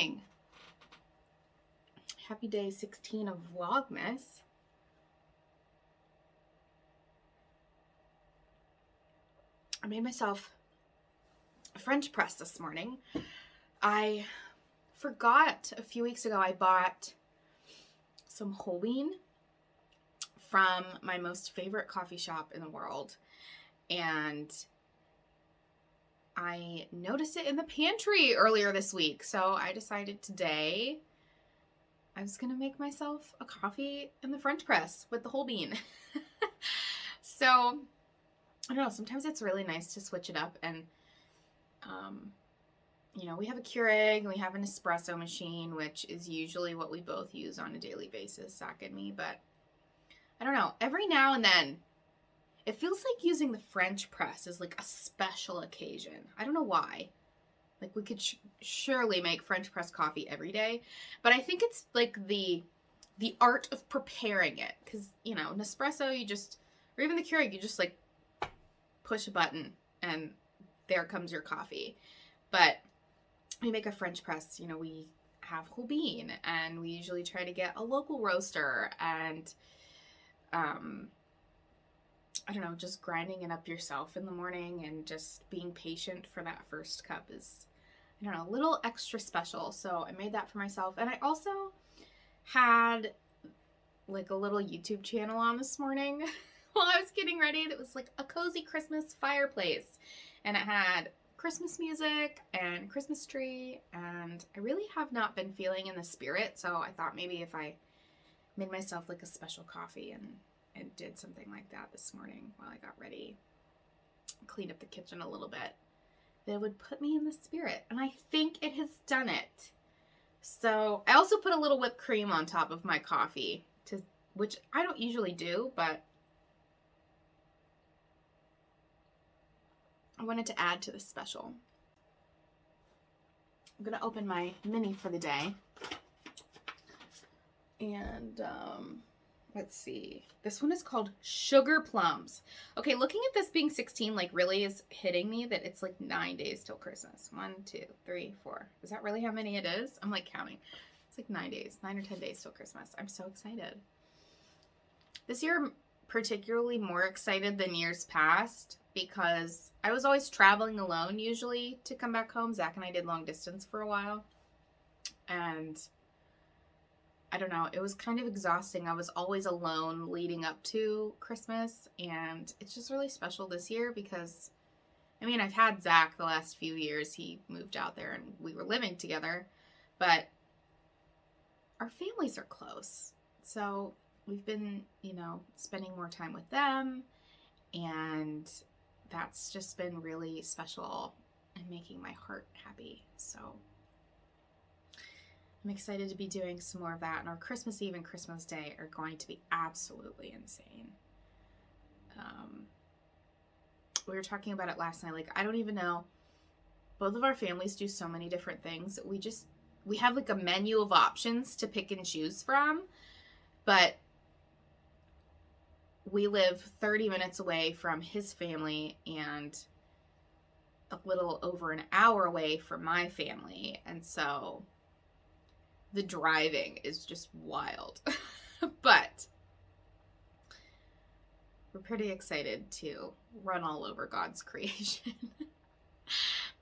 morning. Happy day 16 of Vlogmas. I made myself a French press this morning. I forgot a few weeks ago I bought some whole bean from my most favorite coffee shop in the world, and I noticed it in the pantry earlier this week, so I decided today I was gonna make myself a coffee in the French press with the whole bean. So I don't know, sometimes it's really nice to switch it up, and you know, we have a Keurig and we have an espresso machine, which is usually what we both use on a daily basis, Zach and me, but I don't know, every now and then it feels like using the French press is like a special occasion. I don't know why. Like, we could surely make French press coffee every day, but I think it's like the art of preparing it, because, you know, Nespresso, you just, or even the Keurig, you just like push a button and there comes your coffee. But we make a French press, you know, we have whole bean, and we usually try to get a local roaster, and I don't know, just grinding it up yourself in the morning and just being patient for that first cup is, I don't know, a little extra special. So I made that for myself. And I also had like a little YouTube channel on this morning while I was getting ready that was like a cozy Christmas fireplace. And it had Christmas music and Christmas tree. And I really have not been feeling in the spirit. So I thought maybe if I made myself like a special coffee and did something like that this morning while I got ready, cleaned up the kitchen a little bit, that would put me in the spirit. And I think it has done it. So I also put a little whipped cream on top of my coffee, which I don't usually do, but I wanted to add to this special. I'm going to open my mini for the day. And let's see. This one is called Sugar Plums. Okay, looking at this being 16, like, really is hitting me that it's like 9 days till Christmas. 1, 2, 3, 4. Is that really how many it is? I'm like counting. It's like 9 days, 9 or 10 days till Christmas. I'm so excited. This year I'm particularly more excited than years past because I was always traveling alone usually to come back home. Zach and I did long distance for a while, and I don't know, it was kind of exhausting. I was always alone leading up to Christmas, and it's just really special this year because, I mean, I've had Zach the last few years. He moved out there and we were living together, but our families are close. So we've been, you know, spending more time with them, and that's just been really special and making my heart happy. So I'm excited to be doing some more of that, and our Christmas Eve and Christmas Day are going to be absolutely insane. We were talking about it last night. Like, I don't even know. Both of our families do so many different things. We have like a menu of options to pick and choose from, but we live 30 minutes away from his family and a little over an hour away from my family. And so the driving is just wild. But we're pretty excited to run all over God's creation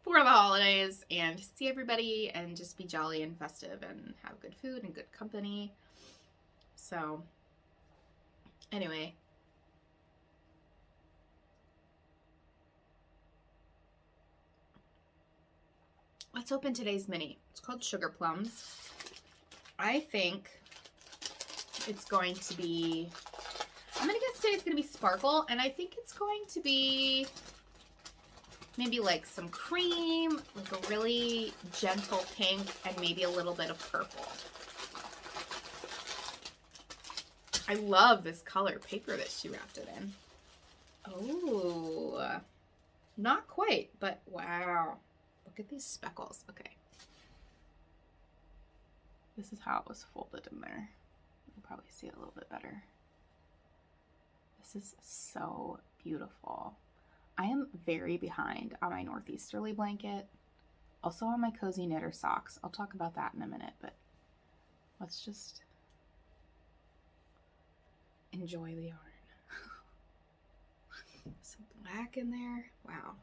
for the holidays and see everybody and just be jolly and festive and have good food and good company. So anyway, let's open today's mini. It's called Sugar Plums. I think it's going to be, I'm going to guess today it's going to be sparkle, and I think it's going to be maybe like some cream, like a really gentle pink, and maybe a little bit of purple. I love this color paper that she wrapped it in. Oh, not quite, but wow. Look at these speckles. Okay. This is how it was folded in there. You'll probably see it a little bit better. This is so beautiful. I am very behind on my northeasterly blanket. Also on my cozy knitter socks. I'll talk about that in a minute, but let's just enjoy the yarn. Some black in there. Wow.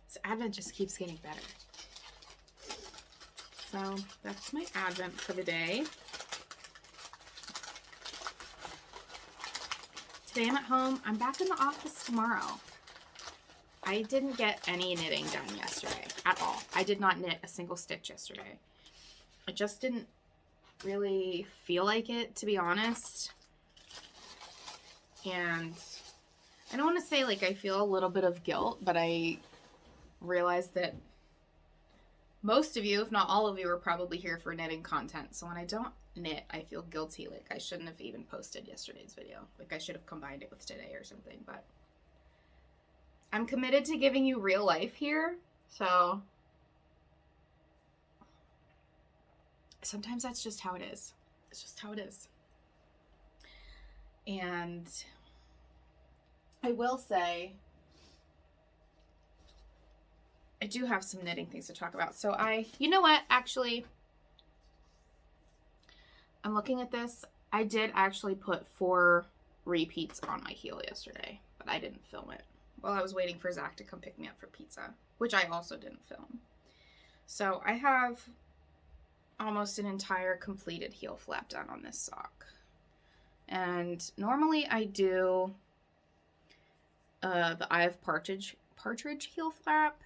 This advent just keeps getting better. So that's my advent for the day. Today I'm at home. I'm back in the office tomorrow. I didn't get any knitting done yesterday at all. I did not knit a single stitch yesterday. I just didn't really feel like it, to be honest. And I don't want to say like I feel a little bit of guilt, but I realized that most of you, if not all of you, are probably here for knitting content. So when I don't knit, I feel guilty. Like I shouldn't have even posted yesterday's video. Like I should have combined it with today or something. But I'm committed to giving you real life here. So sometimes that's just how it is. It's just how it is. And I will say, I do have some knitting things to talk about. So you know what, actually, I'm looking at this. I did actually put 4 repeats on my heel yesterday, but I didn't film it while I was waiting for Zach to come pick me up for pizza, which I also didn't film. So I have almost an entire completed heel flap done on this sock. And normally I do the Eye of Partridge heel flap.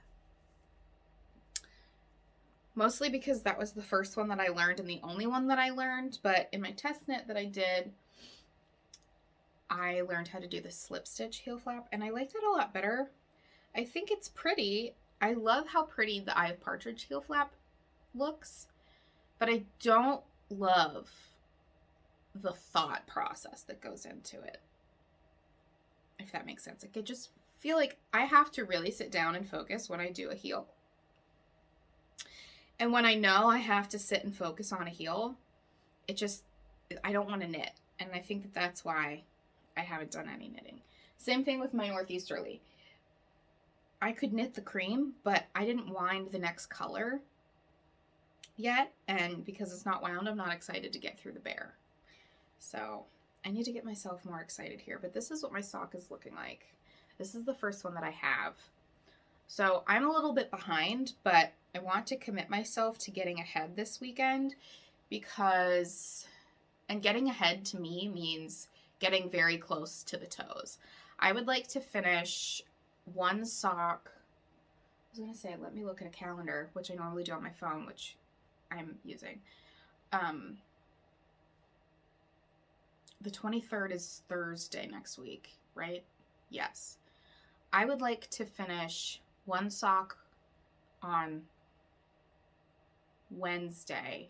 Mostly because that was the first one that I learned and the only one that I learned. But in my test knit that I did, I learned how to do the slip stitch heel flap. And I liked it a lot better. I think it's pretty. I love how pretty the Eye of Partridge heel flap looks. But I don't love the thought process that goes into it. If that makes sense. Like I just feel like I have to really sit down and focus when I do a heel. And when I know I have to sit and focus on a heel, I don't want to knit. And I think that that's why I haven't done any knitting. Same thing with my Northeasterly. I could knit the cream, but I didn't wind the next color yet. And because it's not wound, I'm not excited to get through the bare. So I need to get myself more excited here. But this is what my sock is looking like. This is the first one that I have. So I'm a little bit behind, but I want to commit myself to getting ahead this weekend because, and getting ahead to me means getting very close to the toes. I would like to finish one sock. I was going to say, let me look at a calendar, which I normally do on my phone, which I'm using. The 23rd is Thursday next week, right? Yes. I would like to finish one sock on Wednesday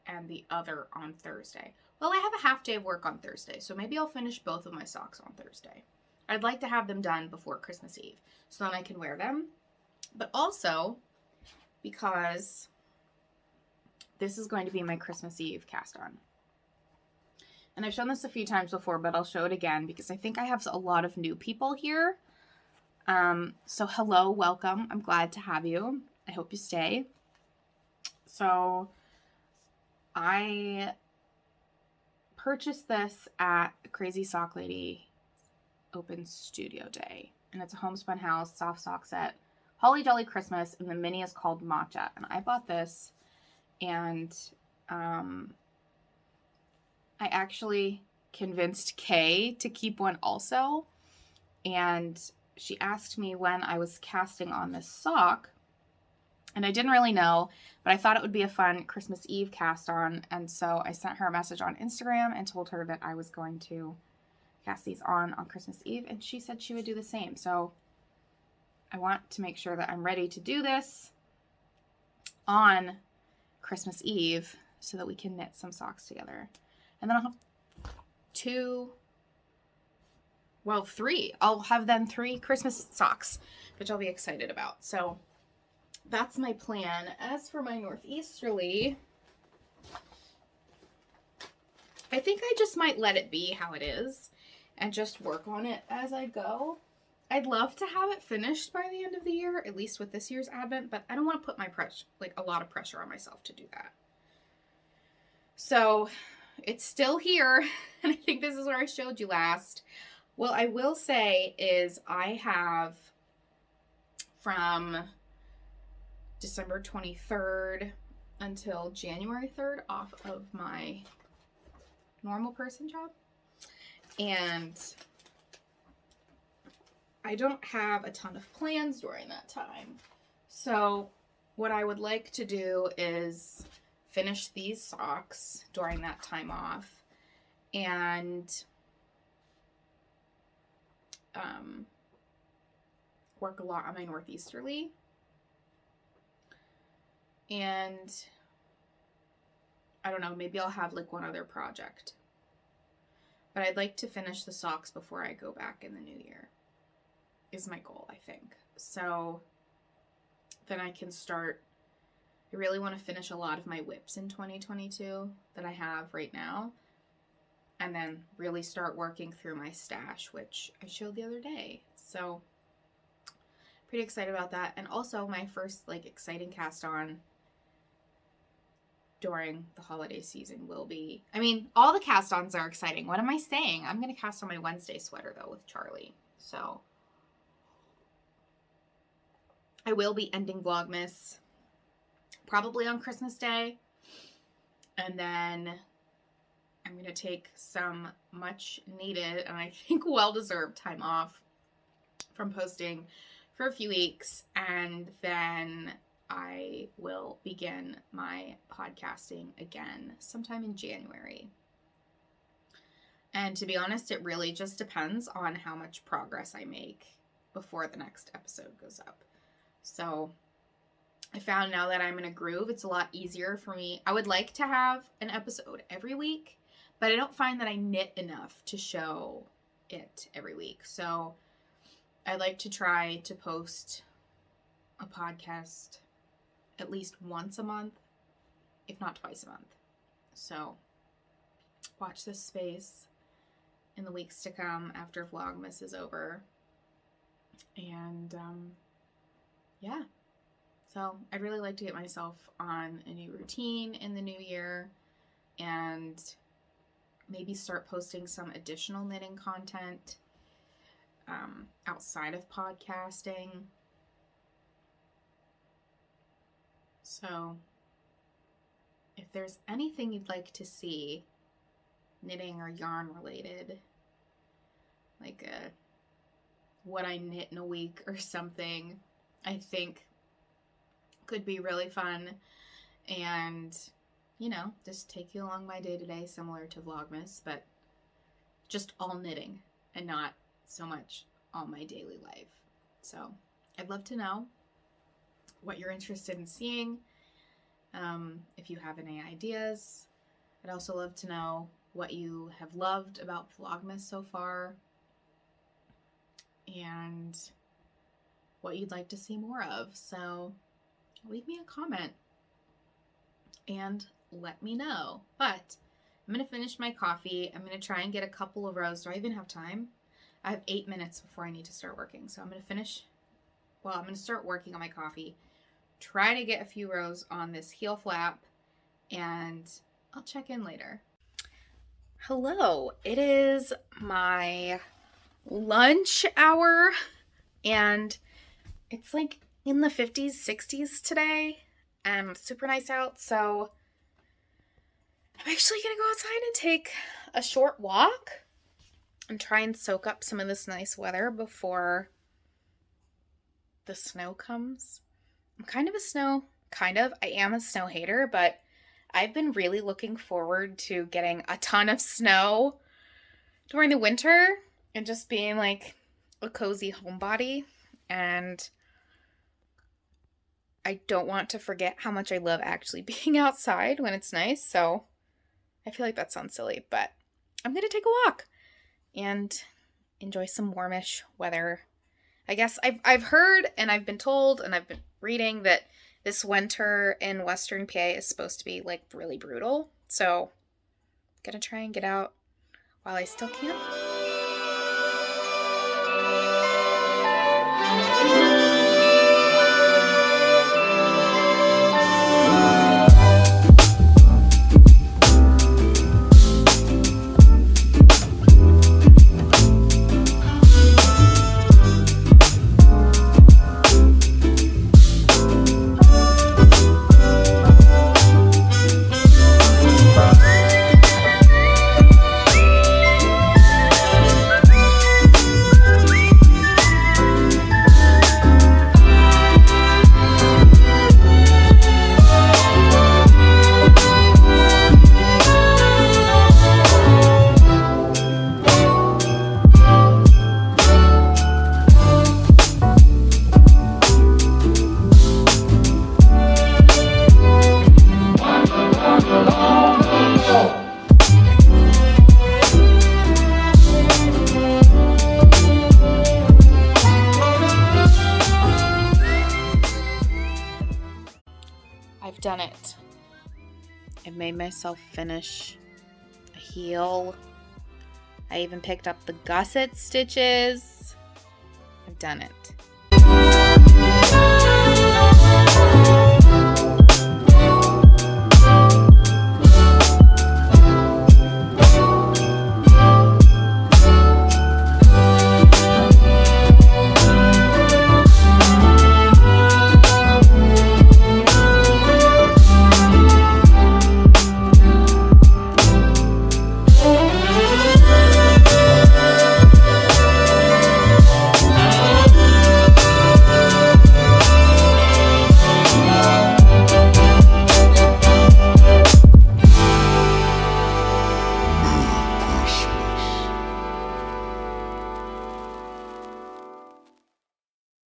and the other on Thursday. Well, I have a half day of work on Thursday, so maybe I'll finish both of my socks on Thursday. I'd like to have them done before Christmas Eve so then I can wear them. But also because this is going to be my Christmas Eve cast on. And I've shown this a few times before, but I'll show it again because I think I have a lot of new people here. So hello, welcome. I'm glad to have you. I hope you stay. So I purchased this at Crazy Sock Lady Open Studio Day. And it's a homespun house, soft sock set, Holly Jolly Christmas, and the mini is called Matcha. And I bought this, and I actually convinced Kay to keep one also. And she asked me when I was casting on this sock, and I didn't really know, but I thought it would be a fun Christmas Eve cast on, and so I sent her a message on Instagram and told her that I was going to cast these on Christmas Eve, and she said she would do the same. So I want to make sure that I'm ready to do this on Christmas Eve so that we can knit some socks together. And then I'll have 3. I'll have then 3 Christmas socks, which I'll be excited about. So that's my plan. As for my Northeasterly, I think I just might let it be how it is and just work on it as I go. I'd love to have it finished by the end of the year, at least with this year's Advent, but I don't want to put a lot of pressure on myself to do that. So it's still here, and I think this is where I showed you last. What I will say is I have from December 23rd until January 3rd off of my normal person job. And I don't have a ton of plans during that time. So what I would like to do is finish these socks during that time off and work a lot on my northeasterly. And I don't know, maybe I'll have like one other project. But I'd like to finish the socks before I go back in the new year. Is my goal, I think. So then I can start. I really want to finish a lot of my whips in 2022 that I have right now. And then really start working through my stash, which I showed the other day. So pretty excited about that. And also my first like exciting cast on during the holiday season will be, I mean, all the cast ons are exciting. What am I saying? I'm going to cast on my Wednesday sweater though with Charlie. So I will be ending Vlogmas probably on Christmas Day. And then I'm going to take some much needed and I think well-deserved time off from posting for a few weeks. And then I will begin my podcasting again sometime in January. And to be honest, it really just depends on how much progress I make before the next episode goes up. So I found now that I'm in a groove, it's a lot easier for me. I would like to have an episode every week, but I don't find that I knit enough to show it every week. So I'd like to try to post a podcast at least once a month, if not twice a month. So watch this space in the weeks to come after Vlogmas is over. And yeah, so I'd really like to get myself on a new routine in the new year and maybe start posting some additional knitting content outside of podcasting. So if there's anything you'd like to see knitting or yarn related, like what I knit in a week or something, I think could be really fun and, you know, just take you along my day-to-day similar to Vlogmas, but just all knitting and not so much all my daily life. So I'd love to know what you're interested in seeing. If you have any ideas, I'd also love to know what you have loved about Vlogmas so far and what you'd like to see more of. So leave me a comment and let me know. But I'm going to finish my coffee. I'm going to try and get a couple of rows. Do I even have time? I have 8 minutes before I need to start working. So I'm going to start working on my coffee, try to get a few rows on this heel flap, and I'll check in later. Hello, it is my lunch hour and it's like in the 50s, 60s today and super nice out. So I'm actually going to go outside and take a short walk and try and soak up some of this nice weather before the snow comes. I am a snow hater, but I've been really looking forward to getting a ton of snow during the winter and just being like a cozy homebody. And I don't want to forget how much I love actually being outside when it's nice. So I feel like that sounds silly, but I'm going to take a walk and enjoy some warmish weather. I guess I've heard and I've been told and I've been reading that this winter in Western PA is supposed to be like really brutal. So I'm going to try and get out while I still can. made myself finish a heel. I even picked up the gusset stitches. I've done it.